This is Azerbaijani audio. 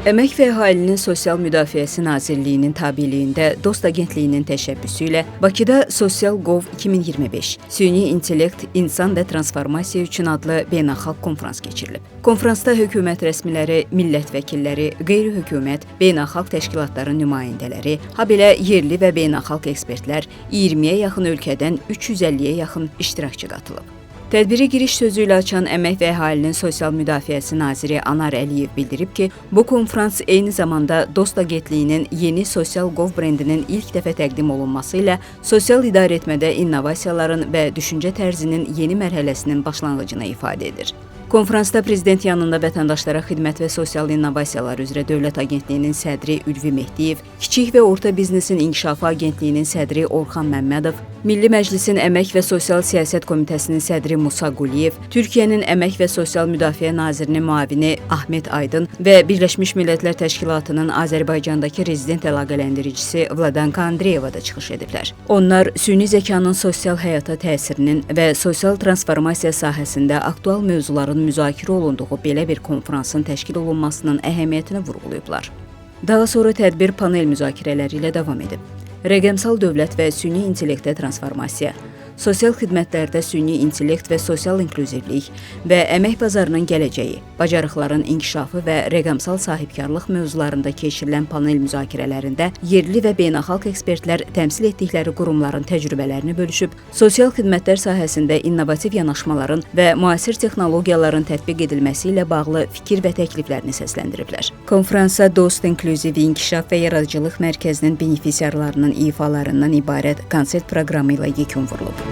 Əmək və Əhalinin Sosial Müdafiəsi Nazirliyinin tabeliyində Dost Agentliyinin təşəbbüsü ilə Bakıda Sosial.gov 2025 Süni İntellekt, İnsan və Transformasiya üçün adlı beynəlxalq konfrans keçirilib. Konfransda hökumət rəsmiləri, millət vəkilləri, qeyri-hökumət, beynəlxalq təşkilatların nümayəndələri, habelə yerli və beynəlxalq ekspertlər 20-yə yaxın ölkədən 350-yə yaxın iştirakçı qatılıb. Tədbiri giriş sözü ilə açan Əmək və Əhalinin Sosial Müdafiəsi Naziri Anar Əliyev bildirib ki, bu konfrans eyni zamanda Dost Agentliyinin yeni Sosial.gov brendinin ilk dəfə təqdim olunması ilə sosial idarəetmədə innovasiyaların və düşüncə tərzinin yeni mərhələsinin başlanğıcını ifadə edir. Konfransda Prezident yanında Vətəndaşlara Xidmət və Sosial İnnovasiyalar üzrə Dövlət Agentliyinin sədri Ülvi Mehdiyev, Kiçik və Orta Biznesin İnkişafı Agentliyinin sədri Orxan Məmmədov, Milli Məclisin Əmək və Sosial Siyasət Komitəsinin sədri Musa Quliyev, Türkiyənin Əmək və Sosial Müdafiə Nazirinin müavini Ahmet Aydın və Birləşmiş Millətlər Təşkilatının Azərbaycandakı rezident əlaqələndiricisi Vladanka Andreyeva da çıxış ediblər. Onlar süni zəkanın sosial həyata təsirinin və sosial transformasiya sahəsində aktual mövzuların müzakirə olunduğu belə bir konfransın təşkil olunmasının əhəmiyyətini vurğulayıblar. Daha sonra tədbir panel müzakirələri ilə davam edib. Rəqəmsal dövlət və süni intellektə transformasiya, sosial xidmətlərdə süni intellekt və sosial inklüzivlik və əmək bazarının gələcəyi, bacarıqların inkişafı və rəqəmsal sahibkarlıq mövzularında keçirilən panel müzakirələrində yerli və beynəlxalq ekspertlər təmsil etdikləri qurumların təcrübələrini bölüşüb, sosial xidmətlər sahəsində innovativ yanaşmaların və müasir texnologiyaların tətbiq edilməsi ilə bağlı fikir və təkliflərini səsləndiriblər. Konfransa Dost İnklüziv İnkişaf və Yaradıcılıq Mərkəzinin benefisiarlarının ifalarından ibarət konsert proqramı ilə yekun vurulub.